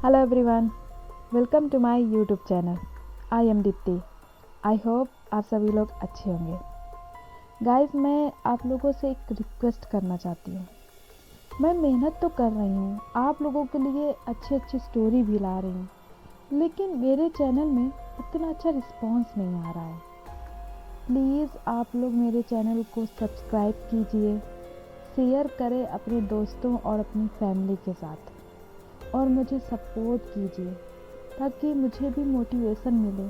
Hello everyone, welcome to my YouTube channel. I am Deepti. I hope आप सभी लोग अच्छे होंगे। गाइस, मैं आप लोगों से एक रिक्वेस्ट करना चाहती हूँ। मैं मेहनत तो कर रही हूँ, आप लोगों के लिए अच्छी अच्छी स्टोरी भी ला रही हूँ, लेकिन मेरे चैनल में उतना अच्छा रिस्पॉन्स नहीं आ रहा है। प्लीज़ आप लोग मेरे चैनल को सब्सक्राइब कीजिए, शेयर करें अपने दोस्तों और अपनी फैमिली के साथ, और मुझे सपोर्ट कीजिए ताकि मुझे भी मोटिवेशन मिले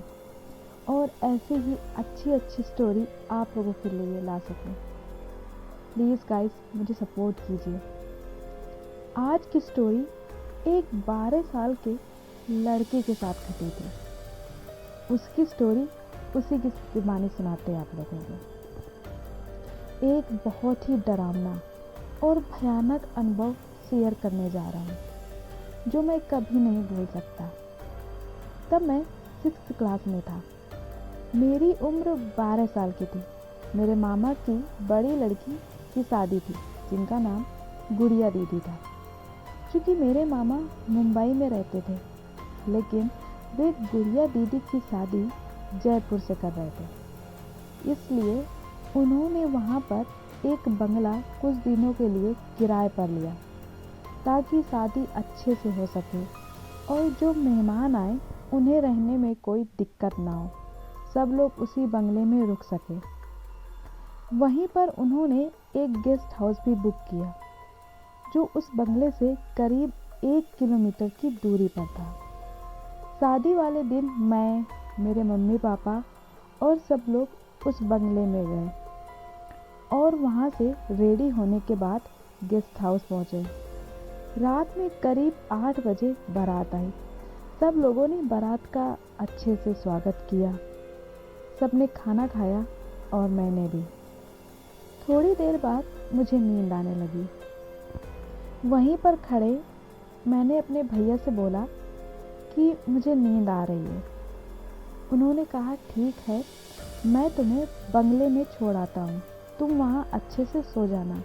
और ऐसे ही अच्छी अच्छी स्टोरी आप लोगों के लिए ला सकूं। प्लीज़ गाइस, मुझे सपोर्ट कीजिए। आज की स्टोरी एक 12 साल के लड़के के साथ घटी थी। उसकी स्टोरी उसी की ज़बानी सुनाते हैं आप लोगों को। एक बहुत ही डरावना और भयानक अनुभव शेयर करने जा रहा हूँ जो मैं कभी नहीं भूल सकता। तब मैं 6th क्लास में था। मेरी उम्र 12 साल की थी। मेरे मामा की बड़ी लड़की की शादी थी जिनका नाम गुड़िया दीदी था। क्योंकि मेरे मामा मुंबई में रहते थे, लेकिन वे गुड़िया दीदी की शादी जयपुर से कर रहे थे, इसलिए उन्होंने वहाँ पर एक बंगला कुछ दिनों के लिए किराए पर लिया ताकि शादी अच्छे से हो सके और जो मेहमान आए उन्हें रहने में कोई दिक्कत ना हो, सब लोग उसी बंगले में रुक सके। वहीं पर उन्होंने एक गेस्ट हाउस भी बुक किया जो उस बंगले से करीब 1 किलोमीटर की दूरी पर था। शादी वाले दिन मैं, मेरे मम्मी पापा और सब लोग उस बंगले में गए और वहाँ से रेडी होने के बाद गेस्ट हाउस पहुँचे। रात में करीब 8 बजे बारात आई। सब लोगों ने बारात का अच्छे से स्वागत किया। सबने खाना खाया और मैंने भी। थोड़ी देर बाद मुझे नींद आने लगी। वहीं पर खड़े मैंने अपने भैया से बोला कि मुझे नींद आ रही है। उन्होंने कहा, ठीक है, मैं तुम्हें बंगले में छोड़ आता हूँ, तुम वहाँ अच्छे से सो जाना।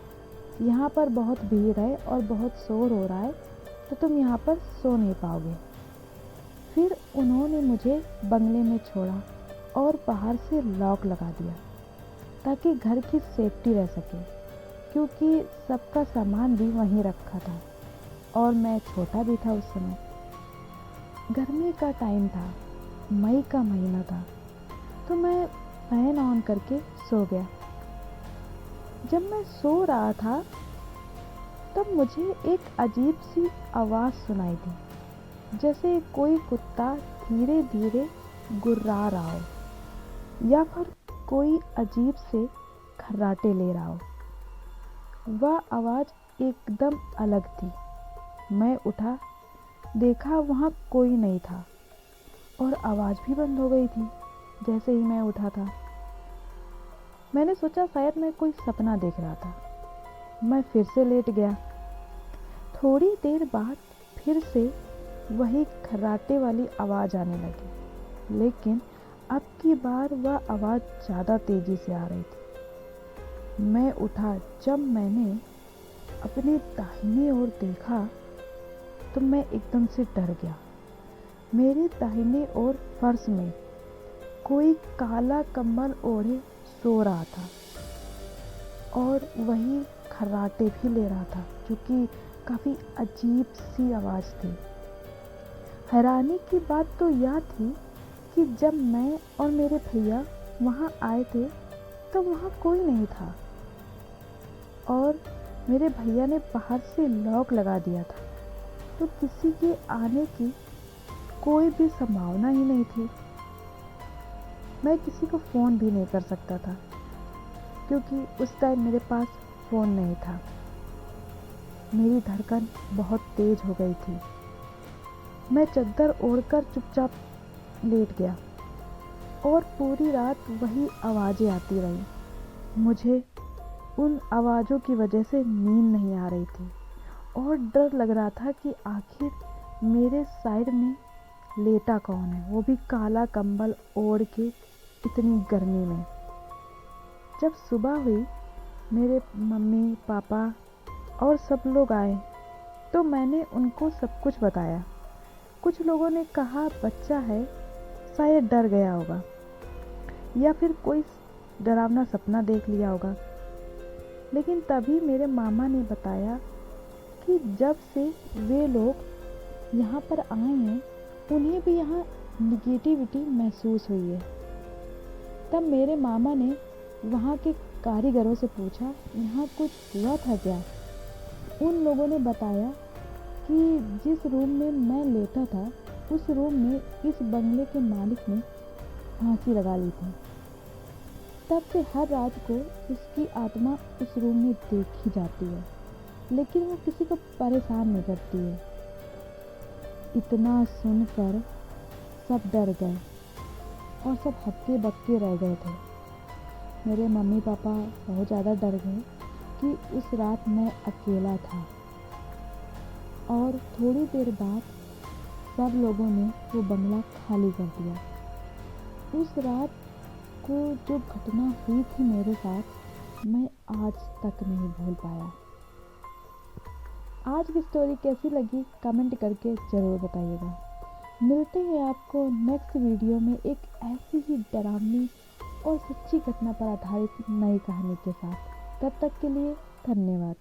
यहाँ पर बहुत भीड़ है और बहुत शोर हो रहा है, तो तुम यहाँ पर सो नहीं पाओगे। फिर उन्होंने मुझे बंगले में छोड़ा और बाहर से लॉक लगा दिया ताकि घर की सेफ्टी रह सके, क्योंकि सबका सामान भी वहीं रखा था और मैं छोटा भी था उस समय। गर्मी का टाइम था, मई का महीना था, तो मैं फैन ऑन करके सो गया। जब मैं सो रहा था तब मुझे एक अजीब सी आवाज़ सुनाई दी, जैसे कोई कुत्ता धीरे धीरे गुर्रा रहा हो या फिर कोई अजीब से खर्राटे ले रहा हो। वह आवाज़ एकदम अलग थी। मैं उठा, देखा वहाँ कोई नहीं था और आवाज़ भी बंद हो गई थी जैसे ही मैं उठा था। मैंने सोचा शायद मैं कोई सपना देख रहा था। मैं फिर से लेट गया। थोड़ी देर बाद फिर से वही खर्राटे वाली आवाज़ आने लगी, लेकिन अब की बार वह आवाज़ ज़्यादा तेज़ी से आ रही थी। मैं उठा। जब मैंने अपनी दाहिनी ओर देखा तो मैं एकदम से डर गया। मेरी दाहिनी ओर फर्श में कोई काला कंबल ओढ़े सो रहा था और वही खर्राटे भी ले रहा था, जो कि काफ़ी अजीब सी आवाज़ थी। हैरानी की बात तो यह थी कि जब मैं और मेरे भैया वहाँ आए थे तो वहाँ कोई नहीं था और मेरे भैया ने बाहर से लॉक लगा दिया था, तो किसी के आने की कोई भी संभावना ही नहीं थी। मैं किसी को फ़ोन भी नहीं कर सकता था क्योंकि उस टाइम मेरे पास फ़ोन नहीं था। मेरी धड़कन बहुत तेज़ हो गई थी। मैं चादर ओढ़कर चुपचाप लेट गया और पूरी रात वही आवाज़ें आती रही। मुझे उन आवाज़ों की वजह से नींद नहीं आ रही थी और डर लग रहा था कि आखिर मेरे साइड में लेटा कौन है, वो भी काला कंबल ओढ़ के इतनी गर्मी में। जब सुबह हुई, मेरे मम्मी पापा और सब लोग आए तो मैंने उनको सब कुछ बताया। कुछ लोगों ने कहा बच्चा है, शायद डर गया होगा या फिर कोई डरावना सपना देख लिया होगा। लेकिन तभी मेरे मामा ने बताया कि जब से वे लोग यहाँ पर आए हैं, उन्हें भी यहाँ निगेटिविटी महसूस हुई है। तब मेरे मामा ने वहाँ के कारीगरों से पूछा, यहाँ कुछ हुआ था क्या? उन लोगों ने बताया कि जिस रूम में मैं लेटा था, उस रूम में इस बंगले के मालिक ने फांसी लगा ली थी। तब से हर रात को उसकी आत्मा उस रूम में देखी जाती है, लेकिन वो किसी को परेशान नहीं करती है। इतना सुनकर सब डर गए और सब हक्के बक्के रह गए थे। मेरे मम्मी पापा बहुत ज़्यादा डर गए कि उस रात मैं अकेला था। और थोड़ी देर बाद सब लोगों ने वो बंगला खाली कर दिया। उस रात को जो घटना हुई थी मेरे साथ, मैं आज तक नहीं भूल पाया। आज की स्टोरी कैसी लगी कमेंट करके ज़रूर बताइएगा। मिलते हैं आपको नेक्स्ट वीडियो में एक ऐसी ही डरावनी और सच्ची घटना पर आधारित नई कहानी के साथ। तब तक के लिए धन्यवाद।